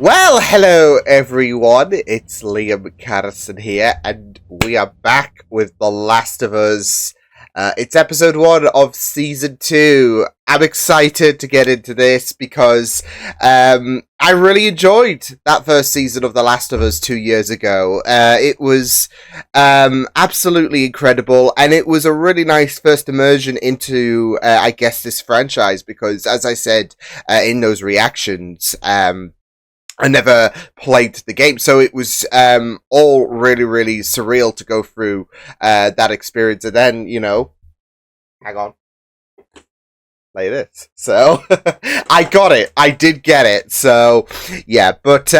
Well, hello everyone, it's Liam Carrison here, and we are back with The Last of Us. It's episode 1 of season 2. I'm excited to get into this because I really enjoyed that first season of The Last of Us 2 years ago. It was absolutely incredible, and it was a really nice first immersion into, I guess, this franchise, because as I said in those reactions, I never played the game, so it was all really, really surreal to go through that experience. And then, hang on, play this. So I got it. I did get it. So yeah, but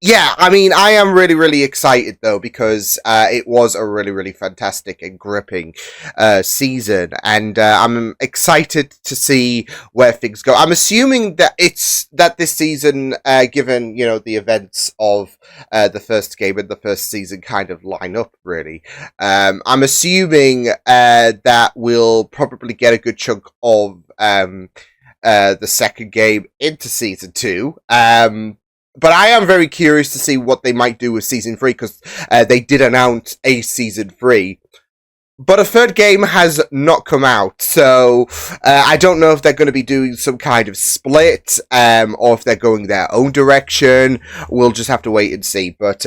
yeah, I mean, I am really, really excited though, because it was a really, really fantastic and gripping season, and I'm excited to see where things go. I'm assuming that this season, given the events of the first game and the first season kind of line up really. I'm assuming that we'll probably get a good chunk of the second game into season 2. But I am very curious to see what they might do with season 3, because they did announce a season 3. But a third game has not come out, so I don't know if they're going to be doing some kind of split, or if they're going their own direction. We'll just have to wait and see. But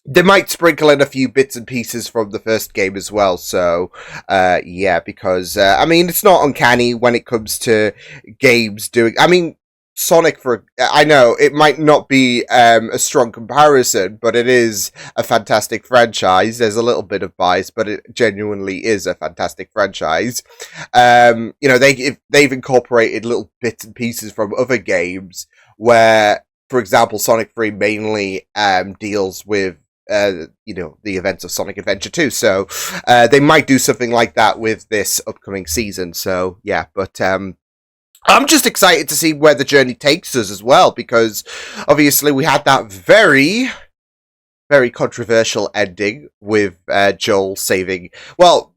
they might sprinkle in a few bits and pieces from the first game as well. So yeah, because I mean, it's not uncanny when it comes to games doing. I mean, Sonic, I know it might not be a strong comparison, but it is a fantastic franchise. There's a little bit of bias, but it genuinely is a fantastic franchise. They've incorporated little bits and pieces from other games where, for example, Sonic 3 mainly deals with the events of Sonic Adventure 2. So they might do something like that with this upcoming season. So yeah, but I'm just excited to see where the journey takes us as well, because obviously we had that very, very controversial ending with Joel saving. Well,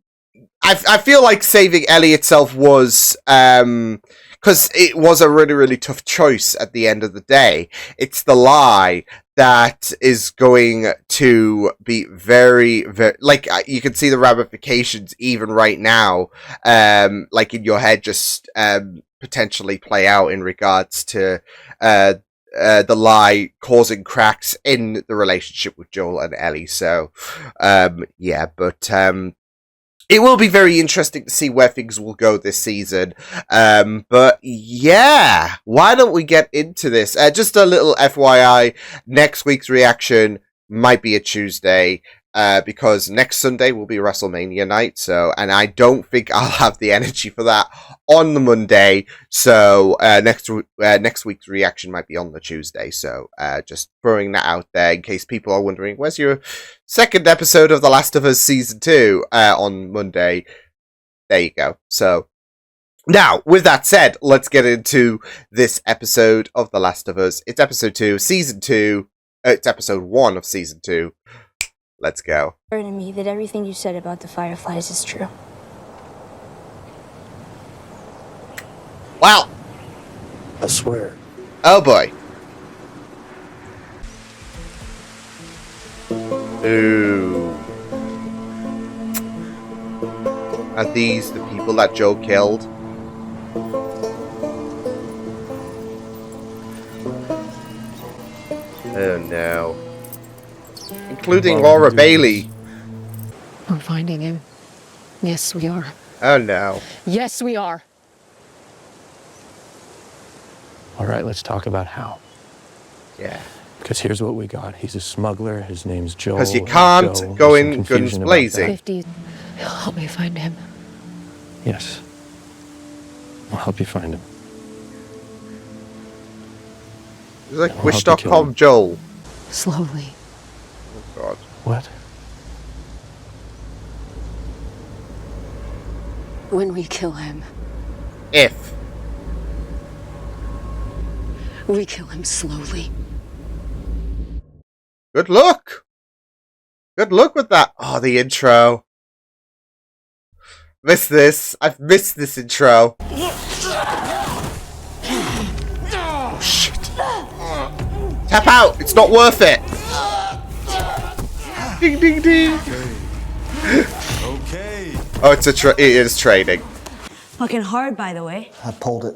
I feel like saving Ellie itself was because it was a really, really tough choice at the end of the day. It's the lie that is going to be very, very, like, you can see the ramifications even right now, like in your head, just potentially play out in regards to the lie causing cracks in the relationship with Joel and Ellie. So yeah, but it will be very interesting to see where things will go this season. But yeah, why don't we get into this? Just a little FYI, next week's reaction might be a Tuesday, because next Sunday will be WrestleMania night. So, and I don't think I'll have the energy for that on the Monday. So next week's reaction might be on the Tuesday. So just throwing that out there in case people are wondering, where's your second episode of The Last of Us Season 2 on Monday? There you go. So now, with that said, let's get into this episode of The Last of Us. It's episode 2, season 2. It's episode 1 of season 2. Let's go. To me that everything you said about the Fireflies is true. Wow. I swear. Oh boy. Ooh. Are these the people that Joe killed? Oh no. Including Laura Bailey. We're finding him. Yes, we are. Oh no. Yes, we are. All right, let's talk about how. Yeah. Because here's what we got. He's a smuggler. His name's Joel. Because you can't go in guns blazing. 50. He'll help me find him. Yes. I'll help you find him. It's like Wish.com Joel. Slowly. Oh god. What? When we kill him, If. we kill him slowly. Good luck. Good luck with that. Oh, the intro. Missed this. I've missed this intro. Oh, shit. Tap out! It's not worth it! Ding ding ding! Okay. Oh, it is trading. Fucking hard, by the way. I pulled it.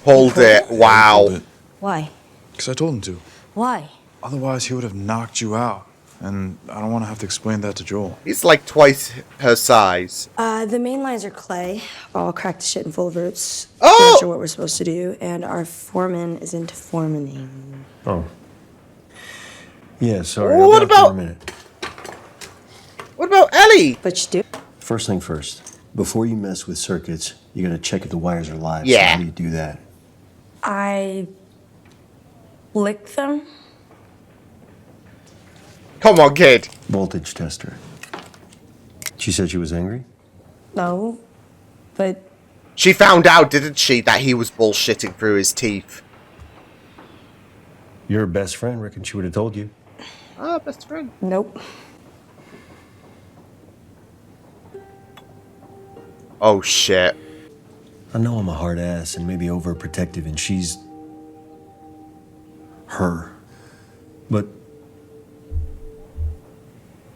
Hold it. Wow. Why? Because I told him to. Why? Otherwise, he would have knocked you out. And I don't want to have to explain that to Joel. He's like twice her size. The main lines are clay, all cracked to shit and full of roots. Oh! Not sure what we're supposed to do, and our foreman is into foremanning. Oh. Yeah, sorry. What I'll be out about- for a minute. What about Ellie? But you do? First thing first, before you mess with circuits, you gotta check if the wires are live. Yeah. So how do you do that? I lick them. Come on, kid. Voltage tester. She said she was angry? No, but She found out, didn't she, that he was bullshitting through his teeth. You're her best friend, reckon she would have told you. Ah, best friend. nope. Oh, shit. I know I'm a hard ass and maybe overprotective, and she's her. But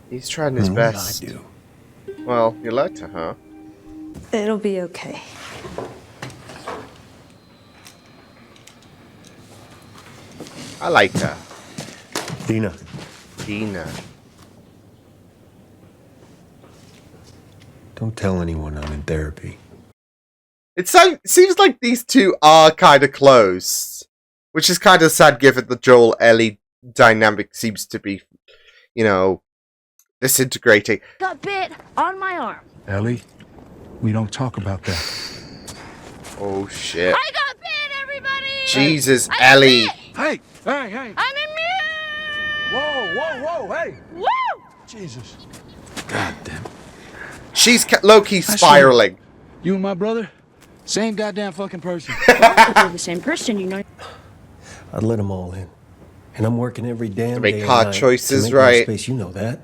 He's trying his what best. would I do? Well, you lied to her. It'll be okay. I like her. Dina, Dina. don't tell anyone I'm in therapy. It seems like these two are kind of close. Which is kind of sad given the Joel-Ellie dynamic seems to be, you know, disintegrating. Got bit on my arm. Ellie, we don't talk about that. Oh, shit. I got bit, everybody! Jesus, I got Ellie. bit. Hey, hey, hey! I'm immune! Whoa, whoa, whoa, hey! Woo! Jesus. God damn. She's low-key spiraling. You and my brother? Same goddamn fucking person. We're the same person, you know. I'd let them all in. And I'm working every damn make day and hard night choices, to make more right? space, you know that.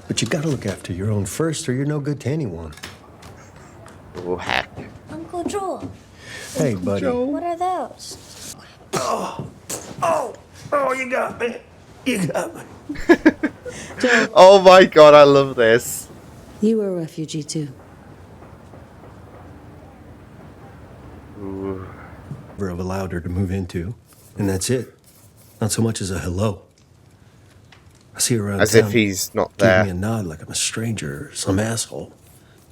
But you gotta look after your own first, or you're no good to anyone. Oh, heck. Uncle Joel, Hey, buddy. what are those? Oh, you got me. You got me. Oh my god, I love this. You were a refugee too. Ooh. Never have allowed her to move into, and that's it. Not so much as a hello. I see her around As town, if he's not give me there. a nod like I'm a stranger or some asshole.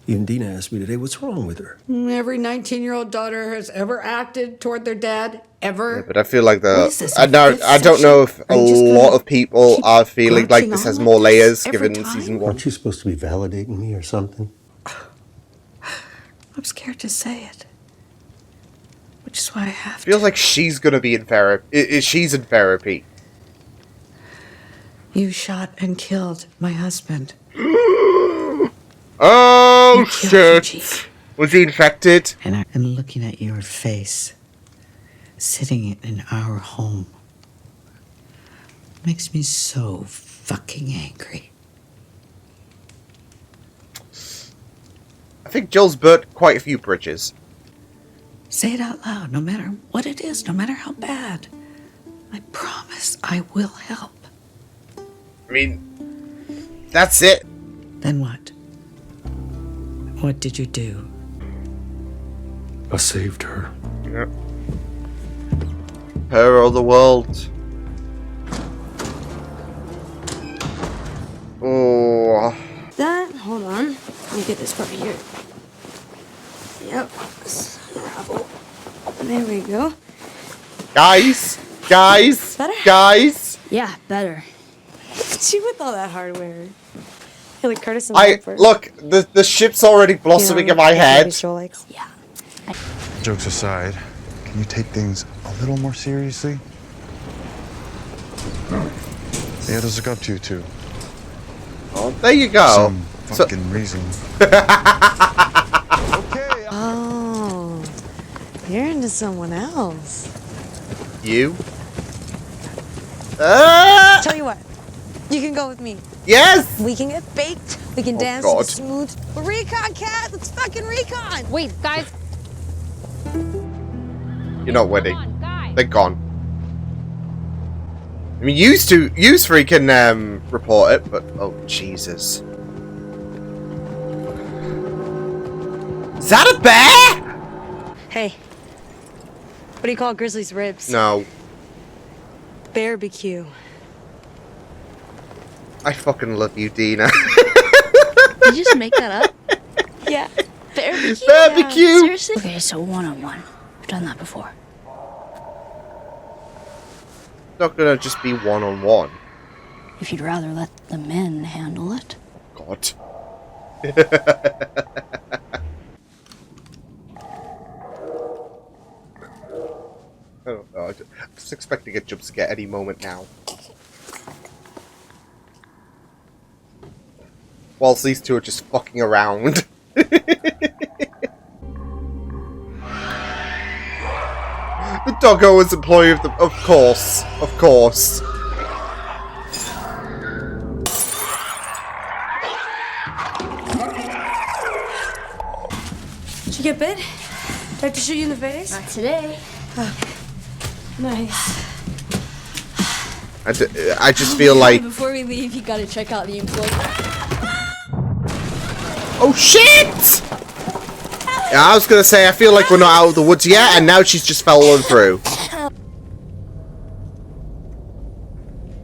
Even Dina asked me today, what's wrong with her? Every 19-year-old daughter has ever acted toward their dad, ever. But I feel like What is this, I the fifth don't know if session? a Are you just gonna lot of people keep are feeling like grouching this on has like more this layers every given time? season 1. Aren't you supposed to be validating me or something? I'm scared to say it. Which is why I have Feels to. like she's gonna be in therapy. She's in therapy. You shot and killed my husband. Oh You killed shit! Eugene. Was he infected? And looking at your face, sitting in our home, makes me so fucking angry. I think Joel's burnt quite a few bridges. Say it out loud, no matter what it is, no matter how bad. I promise I will help. I mean, that's it. Then what? What did you do? I saved her. Yep. Her or the world. Oh. That, hold on. Let me get this part here. Yep. Unravel. There we go. Guys, Better? guys. Yeah, better. She with all that hardware. Hey, like Curtis and Look, the ship's already blossoming in my head. Yeah. Jokes aside, can you take things a little more seriously? Yeah, there's a up to you too. Oh, there you go. Some So- fucking reason. Okay. Oh, you're into someone else. You? Tell you what, you can go with me. Yes! We can get baked. We can Oh, dance God. smooth. Recon, cat. Let's fucking recon. Wait, guys. You're not winning. Come on, guys. They're gone. I mean, used three can report it, but oh Jesus! Is that a bear? Hey, what do you call grizzly's ribs? No. Barbecue. I fucking love you, Dina. Did you just make that up? Yeah. Barbecue? Barbecue! Yeah, seriously? Okay, so one-on-one. I've done that before. It's not gonna just be one-on-one. If you'd rather let the men handle it. God. Oh, no, I'm just expecting a jump scare any moment now. Whilst these two are just fucking around. The doggo is employee of the... Of course. Of course. Did you get bit? Did I have to shoot you in the face? Not today. Nice. I just feel like... Before we leave, you gotta check out the employee. Oh shit! Yeah, I was gonna say, I feel like we're not out of the woods yet, and now she's just fallen through.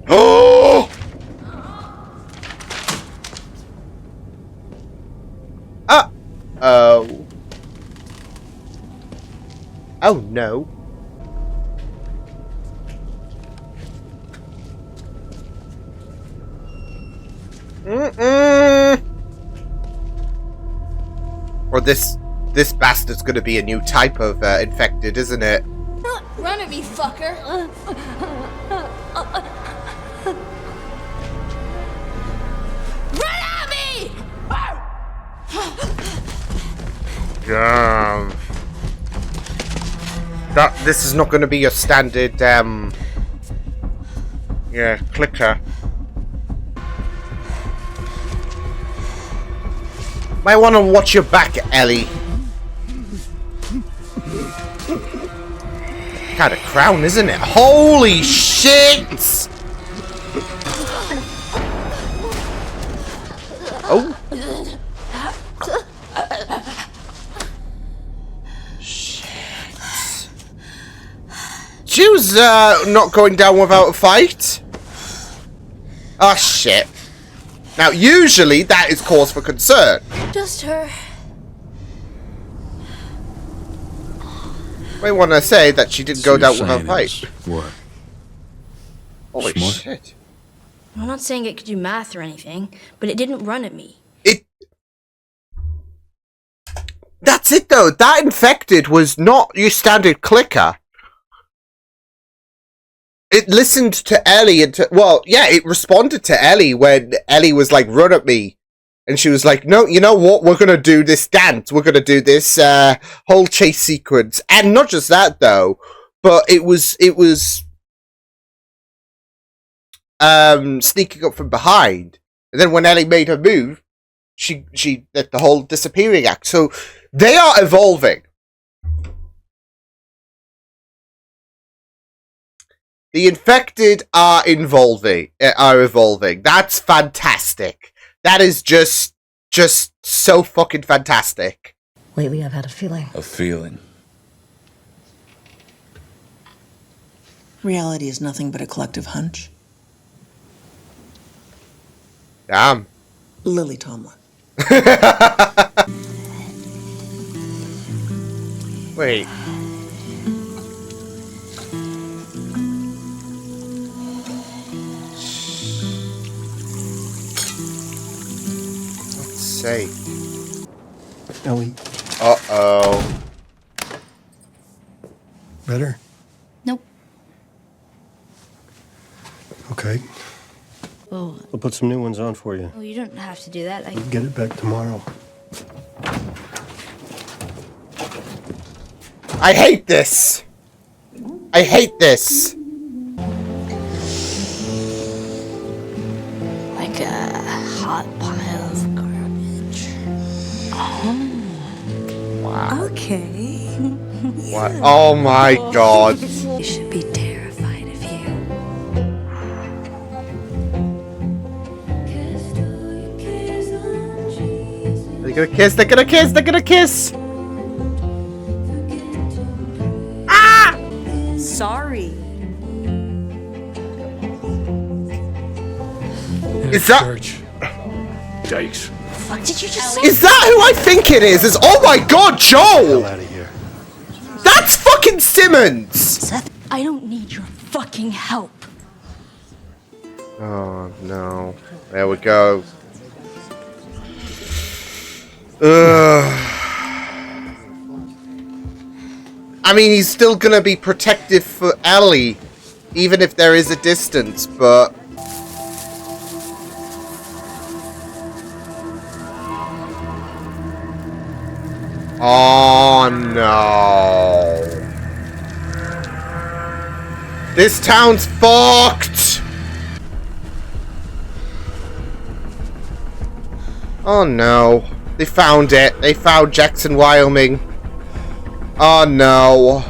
Oh! Uh-oh. Oh no. Or this bastard's gonna be a new type of infected, isn't it? Run at me, fucker! Run at me! This is not gonna be your standard yeah, clicker. Might want to watch your back, Ellie. Kind of crown, isn't it? Holy shit! Oh. Shit. She was not going down without a fight. Oh shit. Now, usually, that is cause for concern. Just her. I want to say that she didn't go down without a fight. What? Holy Smart? shit. I'm not saying it could do math or anything, but it didn't run at me. That's it, though. That infected was not your standard clicker. It listened to Ellie and well, yeah, it responded to Ellie when Ellie was like, run at me. And she was like, no, you know what? We're going to do this dance. We're going to do this whole chase sequence. And not just that, though, but it was sneaking up from behind. And then when Ellie made her move, she did the whole disappearing act. So they are evolving. The infected are evolving. That's fantastic. That is just so fucking fantastic. Lately, I've had a feeling. A feeling. Reality is nothing but a collective hunch. Damn. Lily Tomlin. Wait. Let's see. Ellie, Uh-oh. better? Nope. Okay. Oh, I'll put some new ones on for you. well, you don't have to do that. I'll get it back tomorrow. I hate this. I hate this. Like a hot pile of garbage. Wow. Okay. What? Oh my god. You should be terrified of you. They're gonna kiss, they're gonna kiss, they're gonna kiss! Sorry. Is that... Church. Yikes. What did you just say? Is that who I think it is? Oh my god, Joel! Out of here. That's fucking Simmons! Seth, I don't need your fucking help. Oh no. There we go. Ugh. I mean, he's still gonna be protective for Ellie, even if there is a distance, but... Oh no. This town's fucked! Oh no. They found it. They found Jackson, Wyoming. Oh no.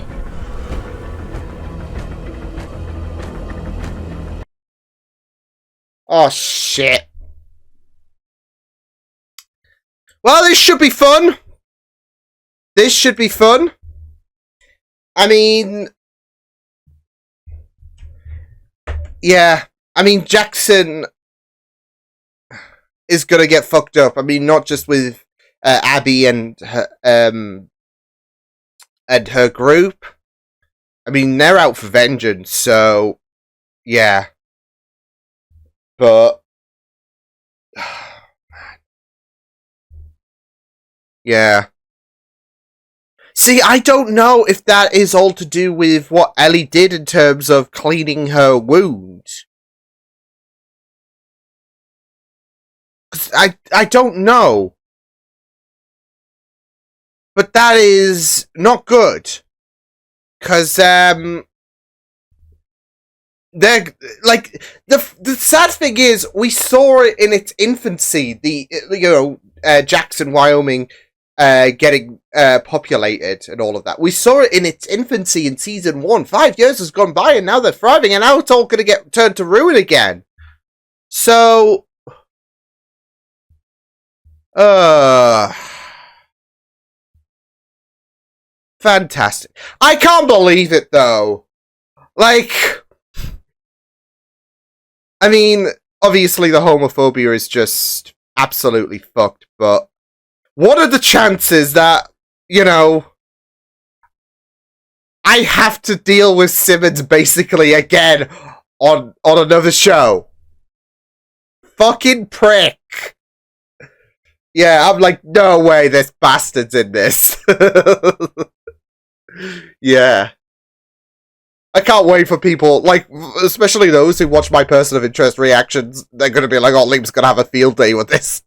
Oh shit. Well, this should be fun. This should be fun. I mean... Yeah. I mean, Jackson is gonna get fucked up. I mean, not just with Abby and her group. I mean, they're out for vengeance, so... Yeah. But... Yeah. See, I don't know if that is all to do with what Ellie did in terms of cleaning her wound. 'Cause I don't know. But that is not good. 'Cause, they're, like, the sad thing is, we saw it in its infancy, Jackson, Wyoming, getting populated and all of that. We saw it in its infancy in season 1. 5 years has gone by and now they're thriving and now it's all going to get turned to ruin again. So... Fantastic. I can't believe it though. Like... I mean, obviously the homophobia is just absolutely fucked, but... What are the chances that, you know, I have to deal with Simmons basically again on another show? Fucking prick. Yeah, I'm like, no way, there's bastards in this. Yeah. I can't wait for people, like, especially those who watch my person of interest reactions, they're gonna be like, oh, Liam's gonna have a field day with this.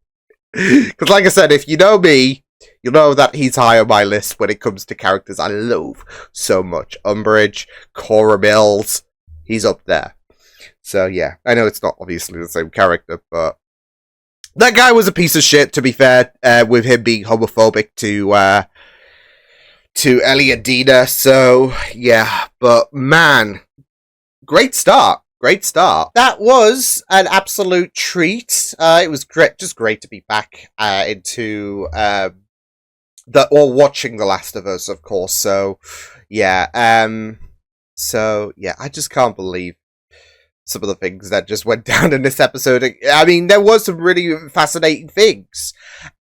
Because, like I said, if you know me, you'll know that he's high on my list when it comes to characters I love so much. Umbridge, Cora Mills, he's up there. So, yeah, I know it's not obviously the same character, but that guy was a piece of shit, to be fair, with him being homophobic to Ellie and Dina. So, yeah, but man, great start. Great start. That was an absolute treat. It was great, just great to be back into watching The Last of Us, of course. So yeah, I just can't believe some of the things that just went down in this episode. I mean, there was some really fascinating things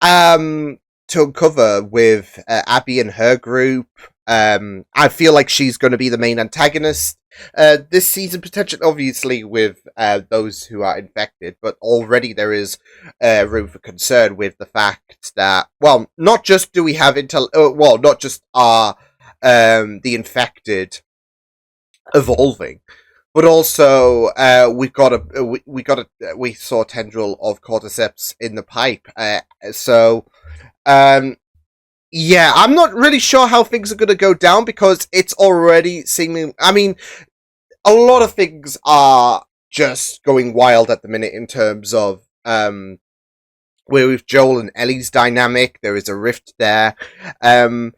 to uncover with Abby and her group. I feel like she's going to be the main antagonist this season, potentially, obviously, with those who are infected, but already there is room for concern with the fact that, well, not just do we have not just are the infected evolving, but also we saw a tendril of cordyceps in the pipe, yeah, I'm not really sure how things are going to go down because it's already seeming... I mean, a lot of things are just going wild at the minute in terms of with Joel and Ellie's dynamic. There is a rift there. And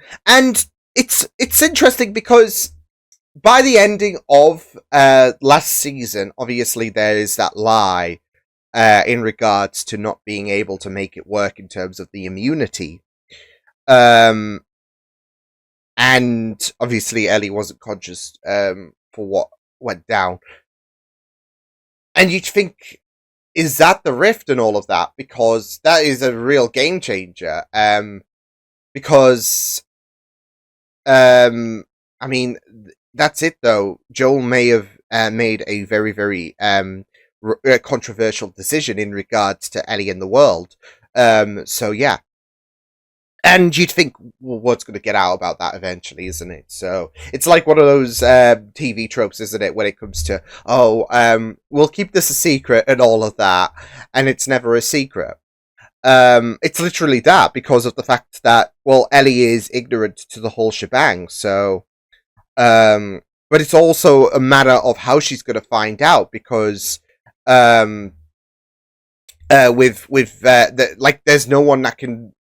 it's interesting because by the ending of last season, obviously there is that lie in regards to not being able to make it work in terms of the immunity. And obviously Ellie wasn't conscious for what went down. And you'd think, is that the rift and all of that? Because that is a real game changer. Because, I mean, that's it though. Joel may have made a very, very controversial decision in regards to Ellie and the world. So yeah. And you'd think, well, what's going to get out about that eventually, isn't it? So it's like one of those TV tropes, isn't it? When it comes to, we'll keep this a secret and all of that, and it's never a secret. It's literally that because of the fact that, well, Ellie is ignorant to the whole shebang. So, but it's also a matter of how she's going to find out because, there's no one that can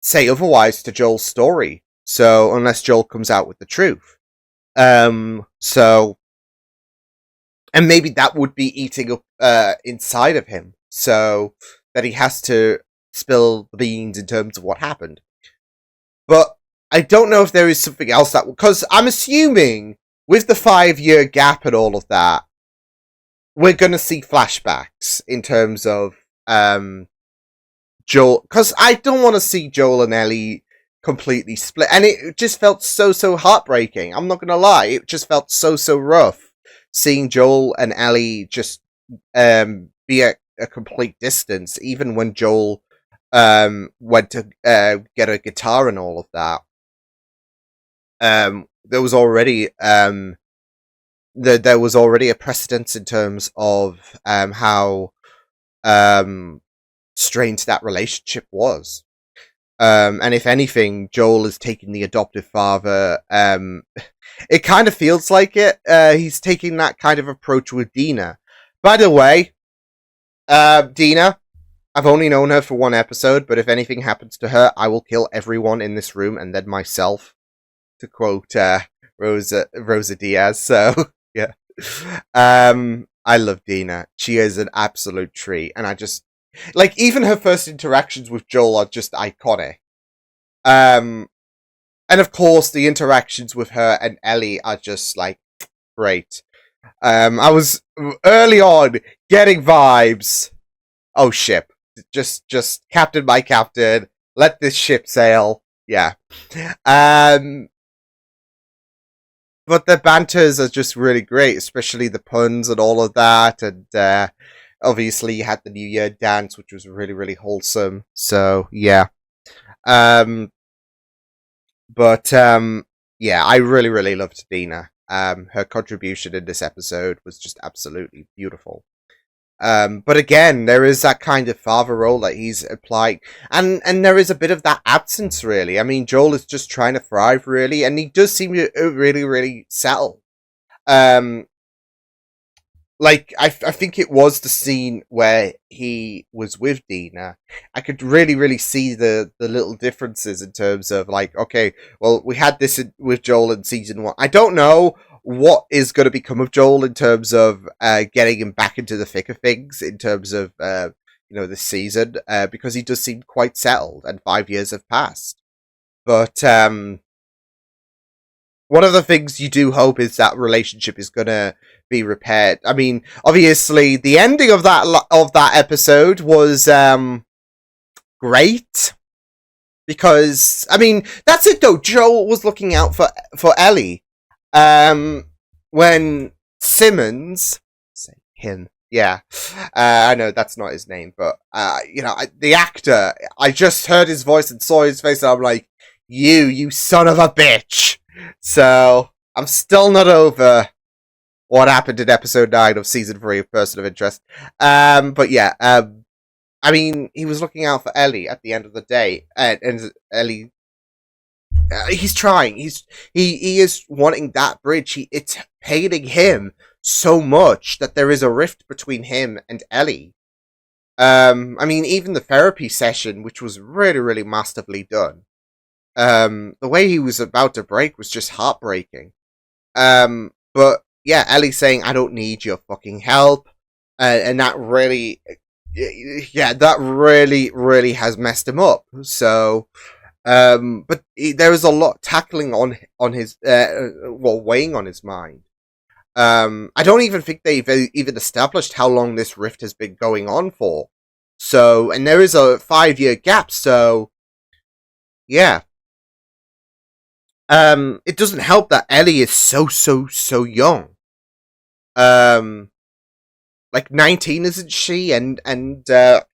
say otherwise to Joel's story. So unless Joel comes out with the truth. So, and maybe that would be eating up inside of him. So that he has to spill the beans in terms of what happened. But I don't know if there is something else that, because I'm assuming with the 5-year gap and all of that, we're going to see flashbacks in terms of Joel, because I don't want to see Joel and Ellie completely split, and it just felt so heartbreaking. I'm not gonna lie, it just felt so rough seeing Joel and Ellie just be at a complete distance, even when Joel went to get a guitar and all of that. There was already there was already a precedence in terms of how strained that relationship was. And if anything, Joel is taking the adoptive father. It kind of feels like it. He's taking that kind of approach with Dina. By the way, Dina, I've only known her for one episode, but if anything happens to her, I will kill everyone in this room and then myself, to quote Rosa Diaz. So, yeah. I love Dina. She is an absolute treat, and I just, like, even her first interactions with Joel are just iconic. And of course, the interactions with her and Ellie are just, like, great. I was early on getting vibes. Oh, ship. Just captain by captain. Let this ship sail. Yeah. But the banters are just really great, especially the puns and all of that. And, obviously, you had the New Year dance, which was really, really wholesome. So, yeah. Yeah, I really, really loved Dina. Her contribution in this episode was just absolutely beautiful. But again, there is that kind of father role that he's applying. And there is a bit of that absence, really. I mean, Joel is just trying to thrive, really. And he does seem to really, really settle. Like, I think it was the scene where he was with Dina. I could really, really see the little differences in terms of, like, okay, well, we had this with Joel in season 1. I don't know what is going to become of Joel in terms of getting him back into the thick of things, in terms of, this season, because he does seem quite settled, and 5 years have passed. But, one of the things you do hope is that relationship is going to be repaired. I mean, obviously, the ending of that episode was great, because, I mean, that's it though. Joel was looking out for Ellie. When Simmons, say him, yeah, I know that's not his name, but the actor, I just heard his voice and saw his face, and I'm like, you son of a bitch. So I'm still not over what happened in episode 9 of season 3 of Person of Interest. But yeah, I mean, he was looking out for Ellie at the end of the day, and Ellie, he's trying. He is wanting that bridge. It's paining him so much that there is a rift between him and Ellie. I mean, even the therapy session, which was really, really masterfully done. The way he was about to break was just heartbreaking. But yeah, Ellie saying, I don't need your fucking help. and that really, yeah, that really has messed him up. So, but there is a lot tackling on his, weighing on his mind. I don't even think they've even established how long this rift has been going on for. So, and there is a 5-year gap. So, yeah. It doesn't help that Ellie is so young. Like 19, isn't she? And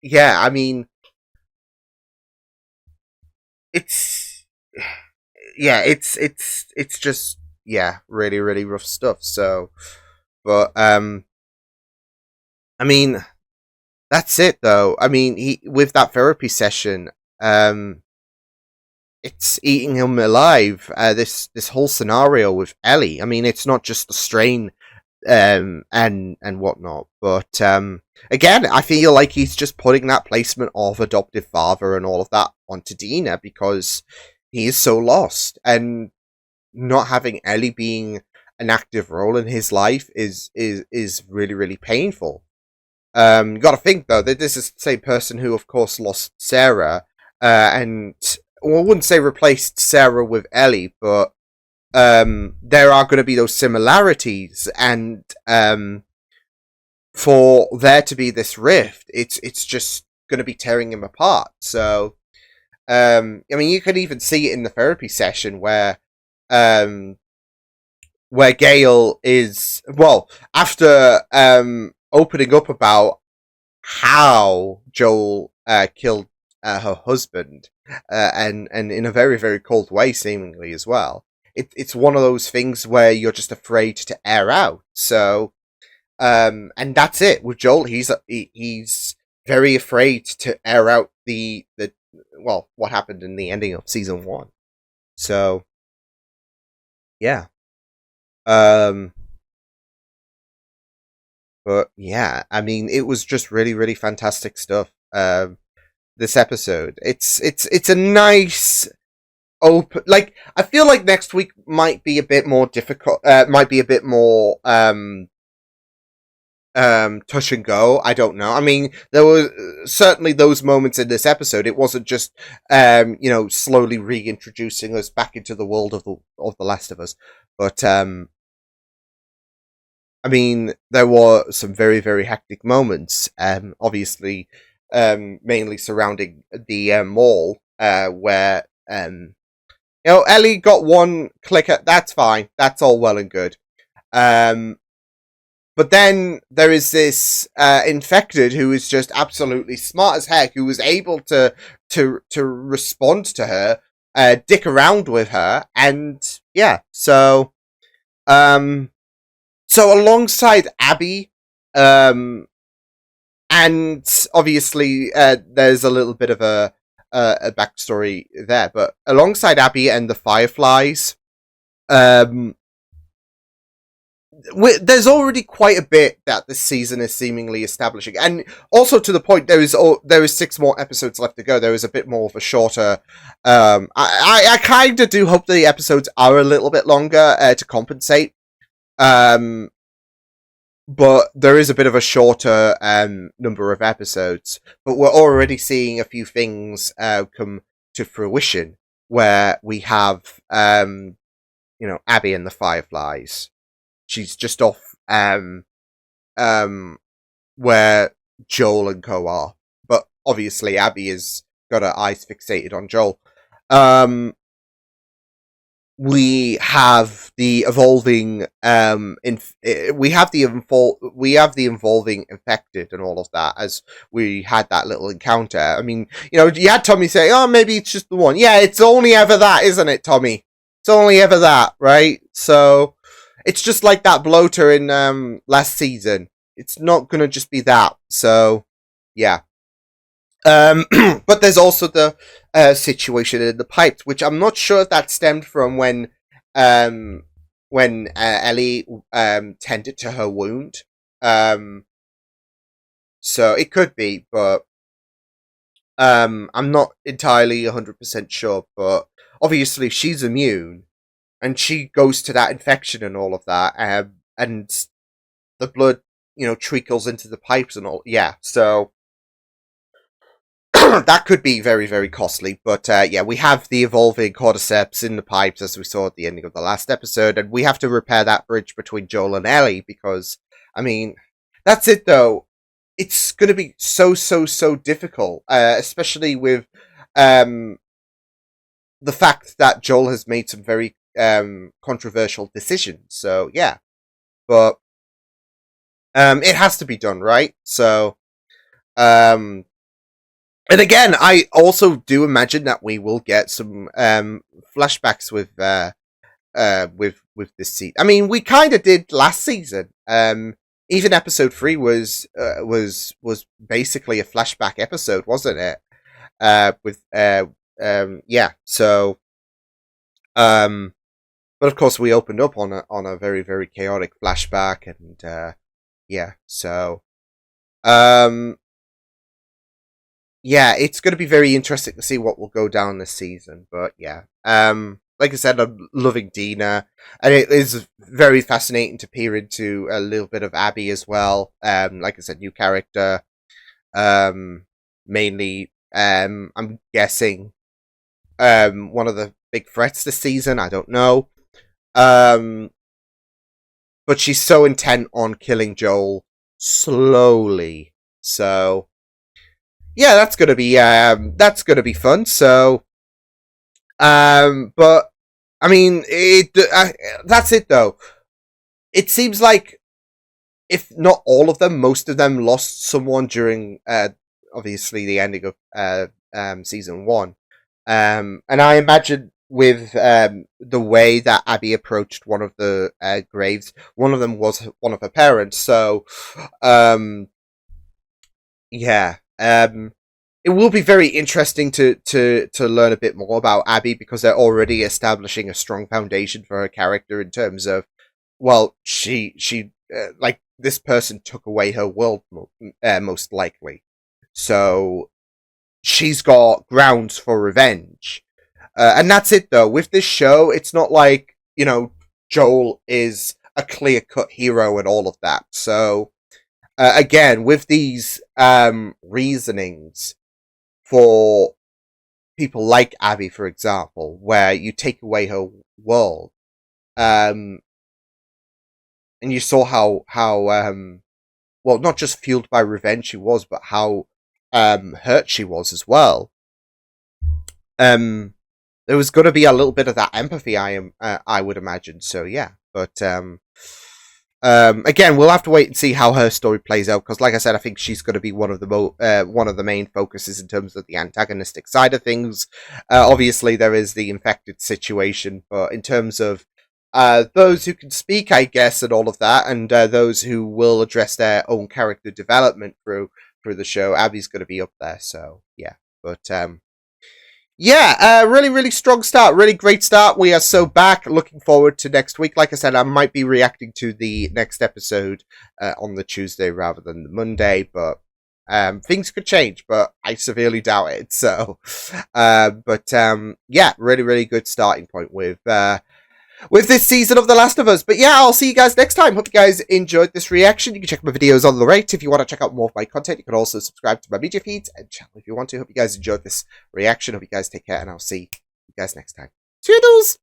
yeah, I mean, it's yeah, it's just yeah, really rough stuff. So, but I mean, that's it though. I mean, he with that therapy session, it's eating him alive. This whole scenario with Ellie. I mean, it's not just the strain and whatnot. But again, I feel like he's just putting that placement of adoptive father and all of that onto Dina because he is so lost, and not having Ellie being an active role in his life is really painful. You got to think though that this is the same person who, of course, lost Sarah, and well, I wouldn't say replaced Sarah with Ellie, but there are going to be those similarities, and for there to be this rift, it's just going to be tearing him apart. So, I mean, you can even see it in the therapy session where Gail is, well, after opening up about how Joel killed her husband, and in a very cold way, seemingly as well. It's one of those things where you're just afraid to air out. So, and that's it with Joel. He's very afraid to air out the well, what happened in the ending of season 1. So, yeah. But yeah, I mean, it was just really fantastic stuff. This episode, it's a nice open. Like, I feel like next week might be a bit more difficult. Might be a bit more touch and go. I don't know. I mean, there were certainly those moments in this episode. It wasn't just slowly reintroducing us back into the world of the Last of Us, but I mean, there were some very hectic moments. Obviously, mainly surrounding the mall, where Ellie got one clicker. That's fine. That's all well and good. But then there is this infected who is just absolutely smart as heck, who was able to respond to her, dick around with her, and yeah. So alongside Abby, and obviously there's a little bit of a backstory there, but alongside Abby and the Fireflies, there's already quite a bit that this season is seemingly establishing, and also to the point there is 6 more episodes left to go. There is a bit more of a shorter. I kind of do hope the episodes are a little bit longer to compensate. But there is a bit of a shorter number of episodes. But we're already seeing a few things come to fruition, where we have Abby and the Fireflies. She's just off where Joel and co are. But obviously Abby has got her eyes fixated on Joel. We have the evolving we have the evolving infected and all of that, as we had that little encounter. I mean, you had Tommy say, oh, maybe it's just the one. Yeah, it's only ever that, isn't it, Tommy? It's only ever that, right? So it's just like that bloater in last season. It's not gonna just be that. So yeah. But there's also the situation in the pipes, which I'm not sure if that stemmed from when Ellie tended to her wound. So it could be, but I'm not entirely 100% sure. But obviously she's immune, and she goes to that infection and all of that, and the blood treacles into the pipes and all. Yeah, so that could be very, very costly. But yeah, we have the evolving cordyceps in the pipes, as we saw at the ending of the last episode, and we have to repair that bridge between Joel and Ellie because, I mean, that's it though. It's going to be so, so, so difficult, especially with the fact that Joel has made some very controversial decisions. So yeah, but it has to be done, right? So, and again, I also do imagine that we will get some flashbacks with this season. I mean, we kind of did last season. Even episode 3 was basically a flashback episode, wasn't it? Yeah. So, but of course, we opened up on a very, very chaotic flashback, and yeah. So, yeah, it's going to be very interesting to see what will go down this season. But yeah, like I said, I'm loving Dina, and it is very fascinating to peer into a little bit of Abby as well. Like I said, new character. Mainly, I'm guessing, one of the big threats this season. I don't know. But she's so intent on killing Joel slowly. So yeah, that's gonna be fun. So, but I mean, that's it though. It seems like if not all of them, most of them lost someone during obviously the ending of season 1. And I imagine with the way that Abby approached one of the graves, one of them was one of her parents. So, yeah. It will be very interesting to learn a bit more about Abby because they're already establishing a strong foundation for her character in terms of, well, she like this person took away her world most likely, so she's got grounds for revenge, and that's it though. With this show, it's not like Joel is a clear cut hero and all of that. So again, with these reasonings for people like Abby, for example, where you take away her world, and you saw how well, not just fueled by revenge she was, but how hurt she was as well. There was going to be a little bit of that empathy, I would imagine. So yeah, but again, we'll have to wait and see how her story plays out because, like I said, I think she's going to be one of the main focuses in terms of the antagonistic side of things. Obviously, there is the infected situation, but in terms of those who can speak, I guess, and all of that, and those who will address their own character development through the show, Abby's going to be up there. So yeah, but yeah, really, really strong start. Really great start. We are so back. Looking forward to next week. Like I said, I might be reacting to the next episode on the Tuesday rather than the Monday, but things could change, but I severely doubt it. So, but yeah, really, really good starting point with this season of The Last of Us. But yeah, I'll see you guys next time. Hope you guys enjoyed this reaction. You can check my videos on the right if you want to check out more of my content. You can also subscribe to my media feeds and channel if you want to. Hope you guys enjoyed this reaction. Hope you guys take care, and I'll see you guys next time. Toodles!